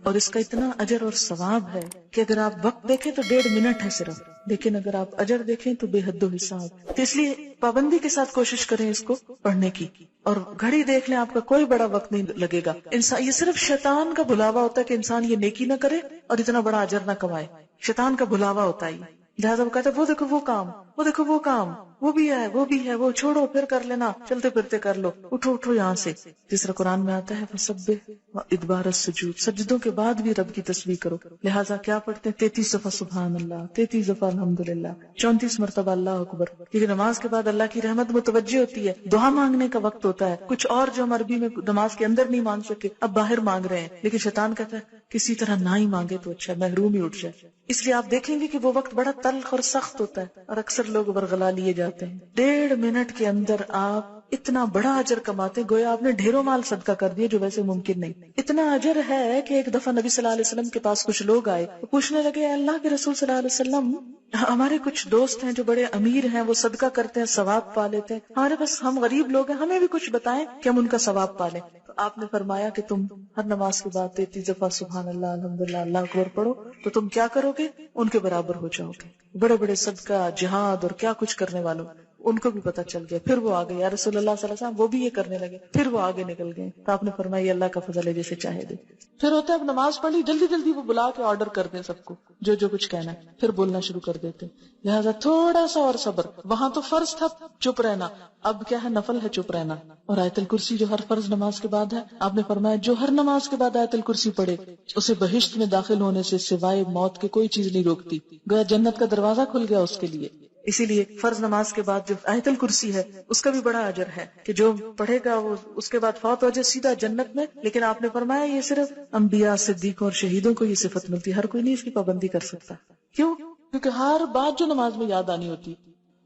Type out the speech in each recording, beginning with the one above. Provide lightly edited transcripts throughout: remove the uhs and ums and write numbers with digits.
اور اس کا اتنا اجر اور ثواب ہے کہ اگر آپ وقت دیکھیں تو 1.5 منٹ ہے صرف، لیکن اگر آپ اجر دیکھیں تو بے حد و حساب. تو اس لیے پابندی کے ساتھ کوشش کریں اس کو پڑھنے کی. اور گھڑی دیکھ لیں، آپ کا کوئی بڑا وقت نہیں لگے گا. انسان، یہ صرف شیطان کا بھلاوا ہوتا ہے کہ انسان یہ نیکی نہ کرے اور اتنا بڑا اجر نہ کمائے. شیطان کا بھلاوا ہوتا ہے، لہٰذا وہ کہتا ہے وہ دیکھو وہ کام، وہ دیکھو وہ کام، وہ بھی ہے وہ بھی ہے، وہ چھوڑو پھر کر لینا، چلتے پھرتے کر لو، اٹھو اٹھو یہاں سے. تیسرا قرآن میں آتا ہے فسبح وادبار السجود، سجدوں کے بعد بھی رب کی تسبیح کرو. لہٰذا کیا پڑھتے ہیں؟ 33 دفعہ سبحان اللہ، 33 دفعہ الحمدللہ، 34 مرتبہ اللہ اکبر. کیونکہ نماز کے بعد اللہ کی رحمت متوجہ ہوتی ہے، دعا مانگنے کا وقت ہوتا ہے. کچھ اور جو ہم عربی میں نماز کے اندر نہیں مانگ سکے اب باہر مانگ رہے ہیں، لیکن شیطان کہتا ہے کسی طرح نہ ہی مانگے تو اچھا، محروم ہی اٹھ جائے. اس لیے آپ دیکھیں گے کہ وہ وقت بڑا تلخ اور سخت ہوتا ہے اور اکثر لوگ برگلا لیے جاتے ہیں. 1.5 منٹ کے اندر آپ اتنا بڑا اجر کماتے ہیں، گویا آپ نے ڈھیروں مال صدقہ کر دیے جو ویسے ممکن نہیں. اتنا اجر ہے کہ ایک دفعہ نبی صلی اللہ علیہ وسلم کے پاس کچھ لوگ آئے، پوچھنے لگے اللہ کے رسول صلی اللہ علیہ وسلم، ہمارے کچھ دوست ہیں جو بڑے امیر ہیں، وہ صدقہ کرتے ہیں ثواب پا لیتے ہیں، ہمارے پاس ہم غریب لوگ ہیں، ہمیں بھی کچھ بتائیں کہ ہم ان کا ثواب پا لیں. تو آپ نے فرمایا کہ تم ہر نماز کے بعد 33 دفعہ سبحان اللہ الحمدللہ اللہ اکبر پڑھو تو تم کیا کرو گے؟ ان کے برابر ہو جاؤ گے. بڑے بڑے صدقہ، جہاد اور کیا کچھ کرنے والوں ان کو بھی پتہ چل گیا. پھر وہ آگے یا رسول اللہ صلی اللہ علیہ وسلم، وہ بھی یہ کرنے لگے، پھر وہ آگے نکل گئے. تو آپ نے فرمایا اللہ کا فضل ہے جسے چاہے دے. پھر ہوتا ہے اب نماز پڑھی جلدی جلدی وہ بلا کے آرڈر کر دیں سب کو جو جو کچھ کہنا ہے، پھر بولنا شروع کر دیتے. لہٰذا تھوڑا سا اور صبر. وہاں تو فرض تھا چپ رہنا، اب کیا ہے نفل ہے چپ رہنا. اور آیت الکرسی جو ہر فرض نماز کے بعد ہے، آپ نے فرمایا جو ہر نماز کے بعد آیت الکرسی پڑھے اسے بہشت میں داخل ہونے سے سوائے موت کے کوئی چیز نہیں روکتی. گویا جنت کا دروازہ کھل گیا اس کے لیے. اسی لیے فرض نماز کے بعد جو آیت الکرسی ہے اس کا بھی بڑا اجر ہے کہ جو پڑھے گا وہ اس کے بعد فوت ہو جائے سیدھا جنت میں. لیکن آپ نے فرمایا یہ صرف انبیاء، صدیقوں اور شہیدوں کو یہ صفت ملتی ہے، ہر کوئی نہیں اس کی پابندی کر سکتا. کیوں؟ کیونکہ ہر بات جو نماز میں یاد آنی ہوتی.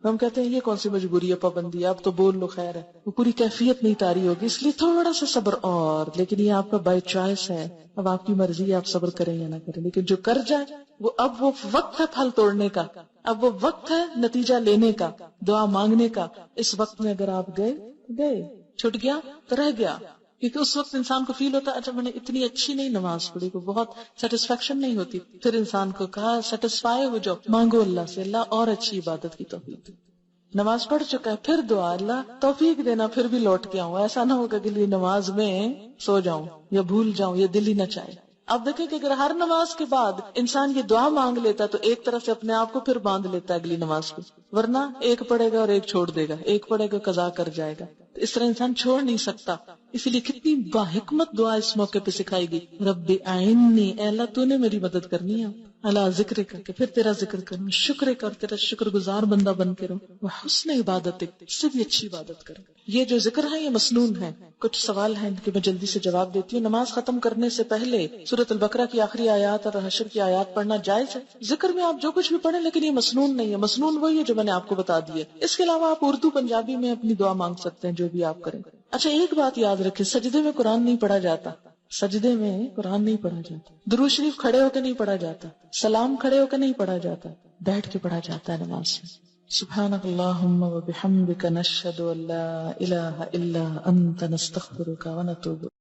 ہم کہتے ہیں یہ کون سی مجبوری ہے، پابندی ہے، اب تو بول لو خیر ہے، وہ پوری کیفیت نہیں تاری ہوگی. اس لیے تھوڑا سا صبر اور، لیکن یہ آپ کا بائی چوائس ہے، اب آپ کی مرضی ہے آپ صبر کریں یا نہ کریں. لیکن جو کر جائے وہ اب وہ وقت ہے پھل توڑنے کا، اب وہ وقت ہے نتیجہ لینے کا، دعا مانگنے کا. اس وقت میں اگر آپ گئے چھٹ گیا تو رہ گیا. کیونکہ اس وقت انسان کو فیل ہوتا ہے اچھا میں نے اتنی اچھی نہیں نماز پڑھی، کو بہت سیٹسفیکشن نہیں ہوتی. پھر انسان کو کہا سیٹسفائی ہو جاؤ، مانگو اللہ سے اللہ اور اچھی عبادت کی توفیق. نماز پڑھ چکا ہے پھر دعا اللہ توفیق دینا پھر بھی لوٹ کے آؤں. ایسا نہ ہوگا کہ نماز میں سو جاؤں یا بھول جاؤں یا دل ہی نہ چاہے. اب دیکھیں کہ اگر ہر نماز کے بعد انسان یہ دعا مانگ لیتا تو ایک طرف سے اپنے آپ کو پھر باندھ لیتا ہے اگلی نماز کو. ورنہ ایک پڑھے گا اور ایک چھوڑ دے گا، ایک پڑھے گا قضا کر جائے گا. تو اس طرح انسان چھوڑ نہیں سکتا. اسی لیے کتنی باحکمت دعا اس موقع پہ سکھائی گئی. رب اعینی، اے اللہ تو نے میری مدد کرنی ہے، اللہ ذکر کر کے پھر تیرا ذکر کروں، شکر کر تیرا شکر گزار بندہ بن کے رہوں، وہ حسن عبادت سے بھی اچھی عبادت کروں. یہ جو ذکر ہے یہ مسنون ہے. کچھ سوال ہیں کہ میں جلدی سے جواب دیتی ہوں. نماز ختم کرنے سے پہلے سورۃ البقرہ کی آخری آیات اور حشر کی آیات پڑھنا جائز ہے؟ ذکر میں آپ جو کچھ بھی پڑھیں لیکن یہ مسنون نہیں ہے. مسنون وہی ہے جو میں نے آپ کو بتا دی ہے. اس کے علاوہ آپ اردو پنجابی میں اپنی دعا مانگ سکتے ہیں جو بھی آپ کریں. اچھا ایک بات یاد رکھیں، سجدے میں قرآن نہیں پڑھا جاتا. سجدے میں قرآن نہیں پڑھا جاتا. درود شریف کھڑے ہو کے نہیں پڑھا جاتا. سلام کھڑے ہو کے نہیں پڑھا جاتا، بیٹھ کے پڑھا جاتا ہے نماز میں. سبحانک اللہم و بحمدک نشہد ان لا الہ الا انت نستغفرک و نتوب